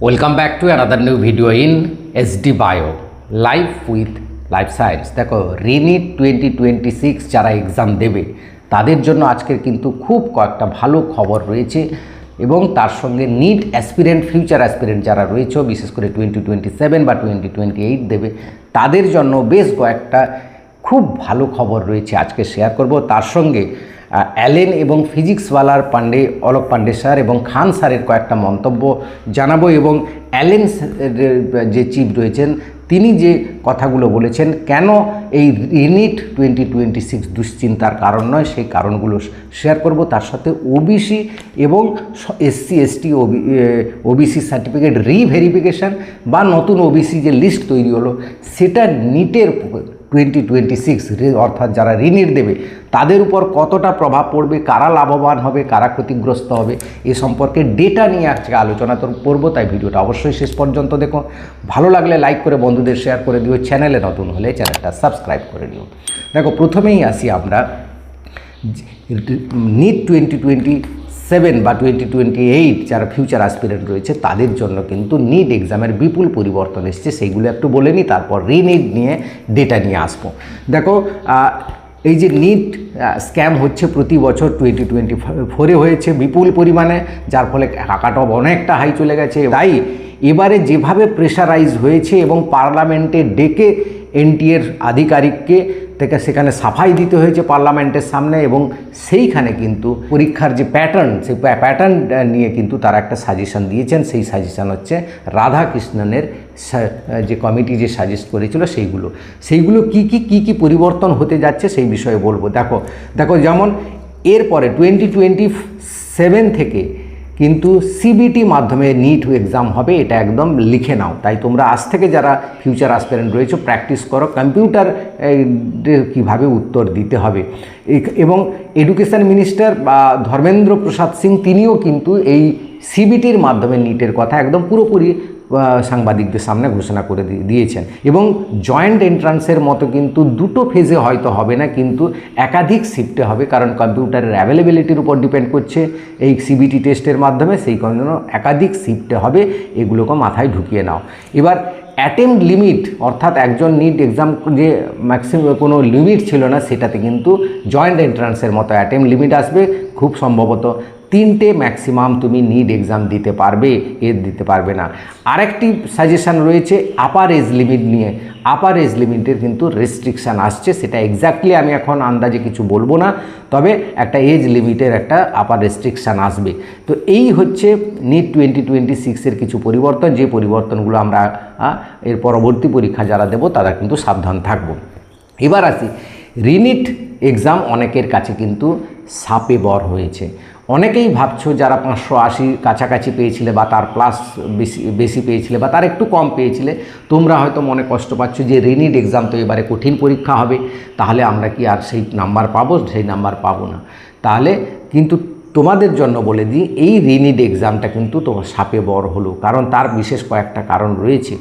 Welcome back to another new video in SD bio life with life science. দেখো, রিনিট 2026 যারা exam দেবে তাদের জন্য আজকের কিন্তু খুব কয়েকটা ভালো খবর রয়েছে এবং তার সঙ্গে নিট অ্যাসপিরেন্ট, ফিউচার অ্যাসপিরেন্ট যারা রয়েছে, বিশেষ করে 2027 বা 2028 দেবে তাদের জন্য বেশ কয়েকটা খুব ভালো খবর রয়েছে আজকে শেয়ার করব। তার সঙ্গে অ্যালেন এবং ফিজিক্সওয়ালার অলোক পান্ডে স্যার এবং খান স্যারের কয়েকটা মন্তব্য জানাবো এবং অ্যালেন যে চিফ রয়েছেন তিনি যে কথাগুলো বলেছেন, কেন এই রিনিট 2026 দুশ্চিন্তার কারণ নয় সেই কারণগুলো শেয়ার করব। তার সাথে ওবিসি এবং SC ST ওবিসি সার্টিফিকেট রিভেরিফিকেশান বা নতুন ওবিসি যে লিস্ট তৈরি হলো সেটা নিটের 2026 অর্থাৎ যারা রিনিট দেবে তাদের উপর কতটা প্রভাব পড়বে, কারা লাভবান হবে, কারা ক্ষতিগ্রস্ত হবে, এ সম্পর্কে ডেটা নিয়ে আজকে আলোচনা করব। তাই ভিডিওটা অবশ্যই শেষ পর্যন্ত দেখো। ভালো লাগলে লাইক করে বন্ধুদের শেয়ার করে দিও, চ্যানেলে নতুন হলে চ্যানেলটা সাবস্ক্রাইব করে দিও। দেখো, প্রথমেই আসি আমরা নিট 2027 বা 2028 যারা ফিউচার অ্যাসপিরেন্ট রয়েছে তাদের জন্য কিন্তু নিট এক্সামের বিপুল পরিবর্তন এসছে, সেইগুলো একটু বলে নিই, তারপর রিনিট নিয়ে ডেটা নিয়ে আসবো। দেখো, এই যে নিট স্ক্যাম হচ্ছে প্রতি বছর 2024 হয়েছে বিপুল পরিমাণে, যার ফলে কাট অফ অনেকটা হাই চলে গেছে। তাই এবারে যেভাবে প্রেশারাইজ হয়েছে এবং পার্লামেন্টে ডেকে এনটিএর আধিকারিককে থেকে সেখানে সাফাই দিতে হয়েছে পার্লামেন্টের সামনে এবং সেইখানে কিন্তু পরীক্ষার যে প্যাটার্ন, সেই প্যাটার্ন নিয়ে কিন্তু তারা একটা সাজেশন দিয়েছেন। সেই সাজেশন হচ্ছে রাধাকৃষ্ণনের যে কমিটি যে সাজেস্ট করেছিল সেইগুলো কি পরিবর্তন হতে যাচ্ছে সেই বিষয়ে বলবো। দেখো যেমন এরপরে 2027 থেকে কিন্তু সিবিটি মাধ্যমে নিট এক্সাম হবে, এটা একদম লিখে নাও। তাই তোমরা আজ থেকে যারা ফিউচার অ্যাসপিরেন্ট রয়েছে প্র্যাকটিস করো কম্পিউটার কীভাবে উত্তর দিতে হবে। এবং এডুকেশন মিনিস্টার বা ধর্মেন্দ্র প্রসাদ সিং তিনিও কিন্তু এই সিবিটির মাধ্যমে নিটের কথা একদম পুরোপুরি সাংবাদিকদের সামনে ঘোষণা করে দিয়েছেন। এবং জয়েন্ট এন্ট্রান্সের মতো কিন্তু দুটো ফেজে হয়তো হবে না, কিন্তু একাধিক শিফটে হবে, কারণ কম্পিউটারের অ্যাভেলেবিলিটির উপর ডিপেন্ড করছে এই সিবিটি টেস্টের মাধ্যমে, সেই জন্য একাধিক শিফটে হবে। এগুলোকে মাথায় ঢুকিয়ে নাও। এবার অ্যাটেম্প্ট লিমিট, অর্থাৎ একজন নিট এক্সাম যে ম্যাক্সিমাম কোনো লিমিট ছিল না, সেটাতে কিন্তু জয়েন্ট এন্ট্রান্সের মতো অ্যাটেম্প্ট লিমিট আসবে। খুব সম্ভবত 3টে ম্যাক্সিমাম তুমি নিট এক্সাম দিতে পারবে, দিতে পারবে না। আরেকটি সাজেশান রয়েছে আপার এজ লিমিট নিয়ে। আপার এজ লিমিটের কিন্তু রেস্ট্রিকশান আসছে, সেটা এক্স্যাক্টলি আমি এখন আন্দাজে কিছু বলবো না, তবে একটা এজ লিমিটের একটা আপার রেস্ট্রিকশান আসবে। তো এই হচ্ছে নিট 2026-এর কিছু পরিবর্তন, যে পরিবর্তনগুলো আমরা এর পরবর্তী পরীক্ষা যারা দেব তারা কিন্তু সাবধান থাকবো। এবার আসি, রিনিট এক্সাম অনেকের কাছে কিন্তু সাপে বর হয়েছে। অনেকেই ভাবছো যারা 580 কাছাকাছি পেয়েছিলে বা তার প্লাস বেশি পেয়েছিলে বা তার একটু কম পেয়েছিলে, তোমরা হয়তো মনে কষ্ট পাচ্ছ যে রিনিট এক্সাম তো এবারে কঠিন পরীক্ষা হবে, তাহলে আমরা কি আর সেই নাম্বার পাবো? সেই নাম্বার পাবো না। তাহলে কিন্তু তোমাদের জন্য বলে দিই, এই রিনিট এক্সামটা কিন্তু তোমার সাপে বর হলো, কারণ তার বিশেষ কয়েকটা কারণ রয়েছে।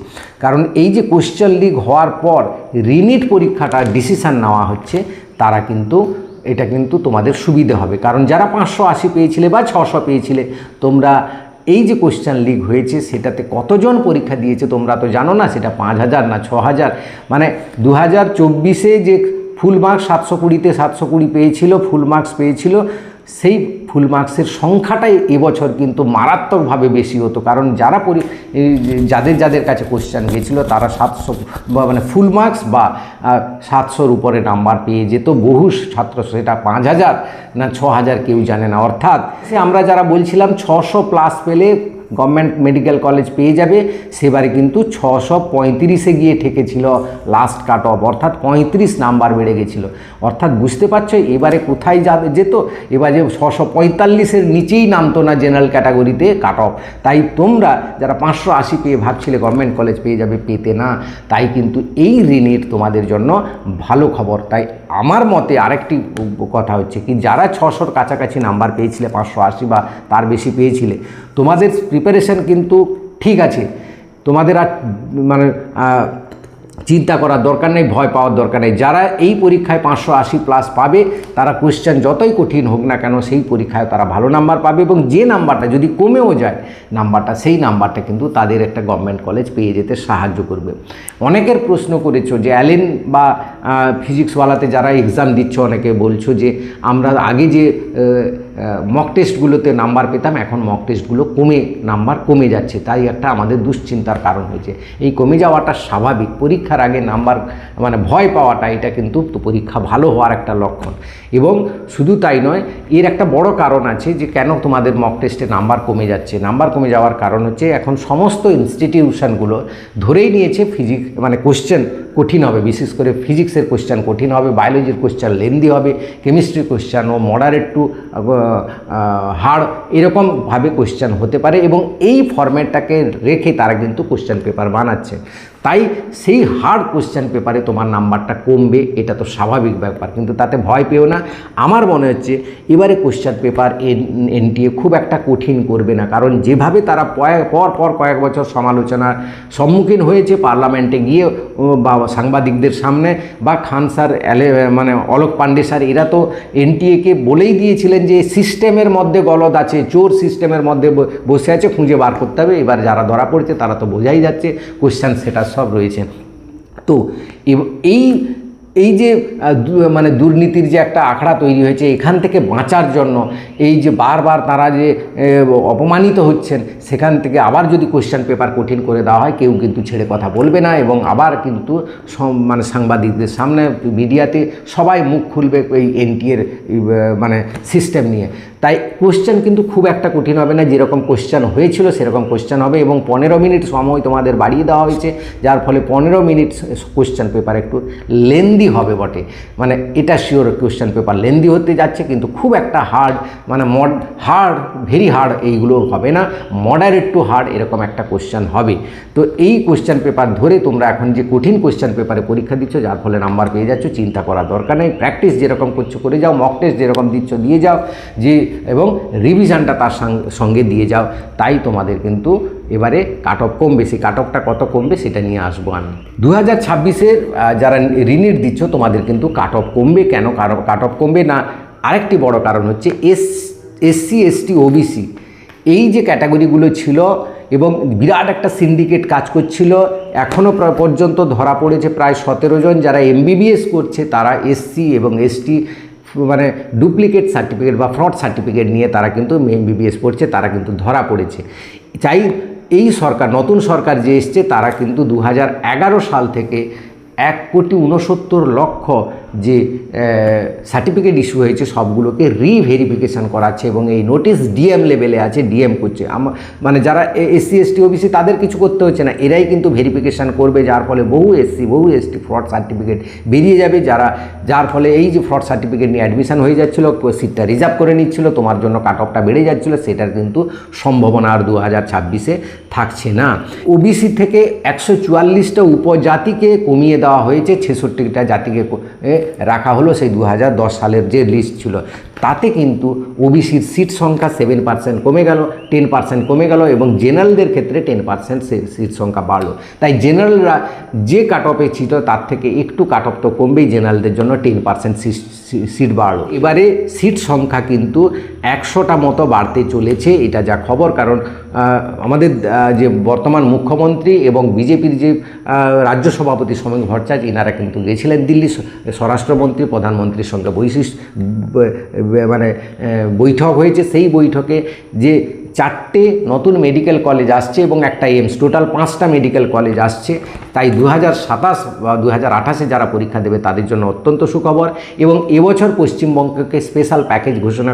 কারণ এই যে কোশ্চেন লিক হওয়ার পর রিনিট পরীক্ষাটা ডিসিশান নেওয়া হচ্ছে, তারা কিন্তু এটা কিন্তু তোমাদের সুবিধে হবে। কারণ যারা 580 পেয়েছিলে বা 600 পেয়েছিলে, তোমরা এই যে কোশ্চেন লিক হয়েছে সেটাতে কতজন পরীক্ষা দিয়েছে তোমরা তো জানো না, সেটা 5000 না 6000। মানে 2024-এ যে ফুল মার্কস 720-তে 720 পেয়েছিল, ফুল মার্কস পেয়েছিল, সেই ফুল মার্কসের সংখ্যাটাই এবছর কিন্তু মারাত্মকভাবে বেশি হতো। কারণ যাদের কাছে কোশ্চেন গিয়েছিল তারা 700 মানে ফুল মার্কস বা 700-র উপরে নাম্বার পেয়ে যেত। বহু ছাত্র, সেটা 5000 না 6000 কেউ জানে না। অর্থাৎ আমরা যারা বলছিলাম 600 প্লাস পেলে গভর্নমেন্ট মেডিকেল কলেজ পেয়ে যাবে, সেবারে কিন্তু 635-এ গিয়ে ঠেকেছিল লাস্ট কাট অফ, অর্থাৎ 35 নাম্বার বেড়ে গেছিলো। অর্থাৎ বুঝতে পারছো এবারে কোথায় যেত, এবারে 645-এর নিচেই নামতো না জেনারেল ক্যাটাগরিতে কাট অফ। তাই তোমরা যারা 580 পেয়ে ভাবছিলে গভর্নমেন্ট কলেজ পেয়ে যাবে, পেতে না। তাই কিন্তু এই রিনিট তোমাদের জন্য ভালো খবর। তাই আমার মতে আরেকটি কথা হচ্ছে কি, যারা 600-র কাছাকাছি নাম্বার পেয়েছিলে, 580 বা তার বেশি পেয়েছিলে, তোমাদের প্রিপারেশন কিন্তু ঠিক আছে, তোমাদের আর মানে চিন্তা করার দরকার নেই, ভয় পাওয়ার দরকার নেই। যারা এই পরীক্ষায় 580 প্লাস পাবে তারা কোয়েশ্চেন যতই কঠিন হোক না কেন সেই পরীক্ষায় তারা ভালো নাম্বার পাবে, এবং যে নাম্বারটা যদি কমেও যায় নাম্বারটা, সেই নাম্বারটা কিন্তু তাদের একটা গভর্নমেন্ট কলেজ পেয়ে যেতে সাহায্য করবে। অনেকের প্রশ্ন করেছো যে অ্যালেন বা ফিজিক্সওয়ালাতে যারা এক্সাম দিচ্ছ, অনেকে বলছো যে আমরা আগে যে মক টেস্টগুলোতে নাম্বার পেতাম এখন মক টেস্টগুলো নাম্বার কমে যাচ্ছে, তাই একটা আমাদের দুশ্চিন্তার কারণ হয়েছে। এই কমে যাওয়াটা স্বাভাবিক, পরীক্ষার আগে নাম্বার মানে ভয় পাওয়াটা এটা কিন্তু পরীক্ষা ভালো হওয়ার একটা লক্ষণ। এবং শুধু তাই নয়, এর একটা বড় কারণ আছে যে কেন তোমাদের মক টেস্টে নাম্বার কমে যাচ্ছে। নাম্বার কমে যাওয়ার কারণ হচ্ছে এখন সমস্ত ইনস্টিটিউশনগুলো ধরেই নিয়েছে ফিজিক্স মানে কোশ্চেন কঠিন হবে, বিশেষ করে ফিজিক্সের কোশ্চেন কঠিন হবে, বায়োলজির কোশ্চেন লেন্দি হবে, কেমিস্ট্রির কোশ্চেন ও মডারেট টু হার্ড এরকমভাবে কোশ্চেন হতে পারে, এবং এই ফরম্যাটটাকে রেখে তারা কিন্তু কোশ্চেন পেপার বানাচ্ছে। তাই সেই হার্ড কোশ্চেন পেপারে তোমার নাম্বারটা কমবে, এটা তো স্বাভাবিক ব্যাপার, কিন্তু তাতে ভয় পেও না। আমার মনে হচ্ছে এবারে কোশ্চেন পেপার এনটিএ খুব একটা কঠিন করবে না, কারণ যেভাবে তারা পর কয়েক বছর সমালোচনার সম্মুখীন হয়েছে পার্লামেন্টে গিয়ে বা সাংবাদিকদের সামনে, বা খান স্যার মানে অলোক পাণ্ডে স্যার এরা তো এনটিএকে বলেই দিয়েছিলেন যে সিস্টেমের মধ্যে গলদ আছে, চোর সিস্টেমের মধ্যে বসে আছে, খুঁজে বার করতে হবে। এবার যারা ধরা পড়ছে তারা তো বোঝাই যাচ্ছে কোশ্চেন সেটা সব রয়েছে। তো এই যে মানে দুর্নীতির যে একটা আখড়া তৈরি হয়েছে, এখান থেকে বাঁচার জন্য এই যে বারবার তারা যে অপমানিত হচ্ছেন, সেখান থেকে আবার যদি কোশ্চেন পেপার কঠিন করে দেওয়া হয় কেউ কিন্তু ছেড়ে কথা বলবে না, এবং আবার কিন্তু মানে সাংবাদিকদের সামনে মিডিয়াতে সবাই মুখ খুলবে এই এনটিএর মানে সিস্টেম নিয়ে। তাই কোশ্চেন কিন্তু খুব একটা কঠিন হবে না, যেরকম কোশ্চেন হয়েছিল সেরকম কোশ্চেন হবে, এবং 15 মিনিট সময় তোমাদের বাড়িয়ে দেওয়া হয়েছে, যার ফলে 15 মিনিট কোশ্চেন পেপার একটু লেন্দি হবে বটে, মানে এটা শিওর কোশ্চেন পেপার লেন্দি হতে যাচ্ছে, কিন্তু খুব একটা হার্ড মানে ভেরি হার্ড এইগুলো হবে না, মডারেট টু হার্ড এরকম একটা কোশ্চেন হবে। তো এই কোশ্চেন পেপার ধরে তোমরা এখন যে কঠিন কোশ্চেন পেপারে পরীক্ষা দিচ্ছ, যার ফলে নাম্বার পেয়ে যাচ্ছ, চিন্তা করার দরকার নেই। প্র্যাকটিস যেরকম করছো করে যাও, মক টেস্ট যেরকম দিচ্ছ দিয়ে যাও, যে এবং রিভিশনটা তার সঙ্গে দিয়ে যাও, তাই তোমাদের কিন্তু এবারে কাট অফ কমবে। সেই কাট অফটা কত কমবে সেটা নিয়ে আসবো আমি। 2026-এর যারা রিনিট দিচ্ছ তোমাদের কিন্তু কাট অফ কমবে। কেন কাট অফ কমবে না, আরেকটি বড় কারণ হচ্ছে এসসি এসটি ওবিসি এই যে ক্যাটাগরিগুলো ছিল এবং বিরাট একটা সিন্ডিকেট কাজ করছিল, এখনও পর্যন্ত ধরা পড়েছে প্রায় 17 জন যারা এমবিবিএস করছে, তারা এসসি এবং এসটি মানে ডুপ্লিকেট সার্টিফিকেট বা ফ্রড সার্টিফিকেট নিয়ে তারা কিন্তু এমবিবিএস পড়ছে, তারা কিন্তু ধরা পড়েছে। চাই এই সরকার, নতুন সরকার যে এসছে, তারা কিন্তু 2011 সাল থেকে 1,69,00,000 যে সার্টিফিকেট ইস্যু হয়েছে সবগুলোকে রিভেরিফিকেশান করাচ্ছে, এবং এই নোটিশ ডিএম লেভেলে আছে, ডিএম করছে। মানে যারা এসসি এসটি ওবিসি তাদের কিছু করতে হচ্ছে না, এরাই কিন্তু ভেরিফিকেশান করবে, যার ফলে বহু এসসি বহু এসটি ফ্রড সার্টিফিকেট বেরিয়ে যাবে, যার ফলে এই যে ফ্রড সার্টিফিকেট নিয়ে অ্যাডমিশন হয়ে যাচ্ছিলো, সিটটা রিজার্ভ করে নিচ্ছিল, তোমার জন্য কাট অফটা বেড়ে যাচ্ছিলো, সেটার কিন্তু সম্ভাবনা আর 2026-এ থাকছে না। ওবিসি থেকে 144টা উপজাতিকে কমিয়ে দেওয়া হয়েছে, 66টা জাতিকে রাখা হলো সেই 2010 সালের যে লিস্ট ছিল, তাতে কিন্তু ওবিসির সিট সংখ্যা 7% কমে গেল, 10% কমে গেল, এবং জেনারেলদের ক্ষেত্রে 10% সিট সংখ্যা বাড়লো। তাই জেনারেলরা যে কাট অফে ছিল তার থেকে একটু কাট অফ তো কমবেই, জেনারেলদের জন্য 10% সিট বাড়লো। এবারে সিট সংখ্যা কিন্তু 100টা মতো বাড়তে চলেছে, এটা যা খবর। কারণ আমাদের যে বর্তমান মুখ্যমন্ত্রী এবং বিজেপির যে রাজ্য সভাপতি সমীক ভট্টাচার্য, এনারা কিন্তু গেছিলেন দিল্লি, স্বরাষ্ট্রমন্ত্রী প্রধানমন্ত্রীর সঙ্গে বৈঠক হয়েছে। সেই বৈঠকে যে 4টে নতুন মেডিকেল কলেজ আসছে এবং একটা এইমস, টোটাল 5টা মেডিকেল কলেজ আসছে। তাই 2027 বা 2028-এ যারা পরীক্ষা দেবে তাদের জন্য অত্যন্ত সুখবর। এবং এবছর পশ্চিমবঙ্গকে স্পেশাল প্যাকেজ ঘোষণা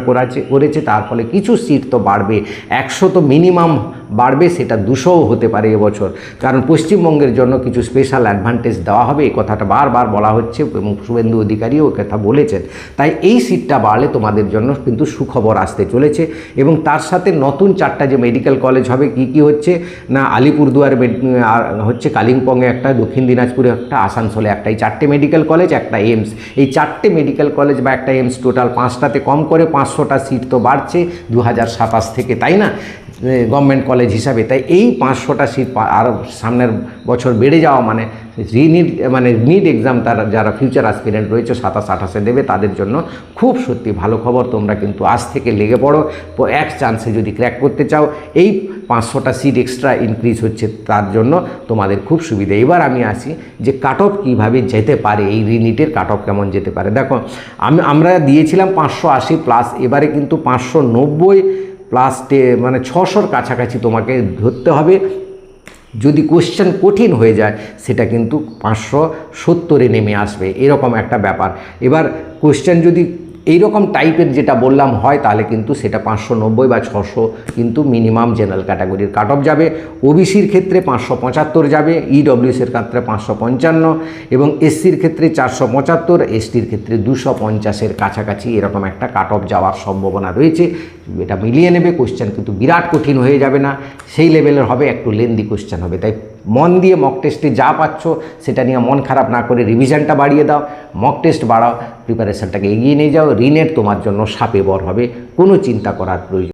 করেছে, তার ফলে কিছু সিট তো বাড়বে, 100 তো মিনিমাম বাড়বে, সেটা 200ও হতে পারে এবছর, কারণ পশ্চিমবঙ্গের জন্য কিছু স্পেশাল অ্যাডভান্টেজ দেওয়া হবে, এই কথাটা বারবার বলা হচ্ছে এবং শুভেন্দু অধিকারীও কথা বলেছেন। তাই এই সিটটা বাড়লে তোমাদের জন্য কিন্তু সুখবর আসতে চলেছে। এবং তার সাথে নতুন 4টা যে মেডিকেল কলেজ হবে, কি হচ্ছে না, আলিপুরদুয়ার হচ্ছে, কালিম্পংয়ে একটা, দক্ষিণ দিনাজপুরে একটা, আসানসোলে একটা, এই 4টে মেডিকেল কলেজ, একটা এইমস। এই 4টে মেডিকেল কলেজ বা একটা এইমস, টোটাল 5টাতে কম করে 500টা সিট তো বাড়ছে 2027 থেকে, তাই না, গভর্নমেন্ট কলেজ হিসাবে। তাই এই 500টা সিট আর সামনের বছর বেড়ে যাওয়া মানে রিনিট মানে নিট এক্সাম তারা যারা ফিউচার অ্যাসপিরেন্ট রয়েছে 27-28-এ দেবে তাদের জন্য খুব সত্যি ভালো খবর। তোমরা কিন্তু আজ থেকে লেগে পড়ো, এক চান্সে যদি ক্র্যাক করতে চাও এই 500টা সিট এক্সট্রা ইনক্রিজ হচ্ছে, তার জন্য তোমাদের খুব সুবিধা। এবার আমি আসি যে কাট অফ কীভাবে যেতে পারে, এই রিনিটের কাট অফ কেমন যেতে পারে। দেখো আমরা দিয়েছিলাম 580 প্লাস, এবারে কিন্তু 590 প্লাস মানে 600-র কাছাকাছি তোমাকে ধরতে হবে। যদি কোশ্চেন কঠিন হয়ে যায় সেটা কিন্তু 570-এ নেমে আসবে, এরকম একটা ব্যাপার। এবার কোশ্চেন যদি এইরকম টাইপের যেটা বললাম হয় তাহলে কিন্তু সেটা 590 বা 600 কিন্তু মিনিমাম জেনারেল ক্যাটাগরির কাট অফ যাবে। ওবিসির ক্ষেত্রে 575 যাবে, ইডব্লিউএসের ক্ষেত্রে 555 এবং এসসির ক্ষেত্রে 475, এসটির ক্ষেত্রে 250-এর কাছাকাছি এরকম একটা কাট অফ যাওয়ার সম্ভাবনা রয়েছে। এটা মিলিয়ে নেবে, কোশ্চেন কিন্তু বিরাট কঠিন হয়ে যাবে না, সেই লেভেলের হবে, একটু লেন্দি কোশ্চেন হবে। তাই মন দিয়ে মক টেস্টে যা পাচ্ছ সেটা নিয়ে মন খারাপ না করে রিভিশনটা বাড়িয়ে দাও, মক টেস্ট বাড়াও, প্রিপারেশনটাকে এগিয়ে নিয়ে যাও। রিনেট তোমার জন্য সাপে বর হবে, কোনো চিন্তা করার প্রয়োজন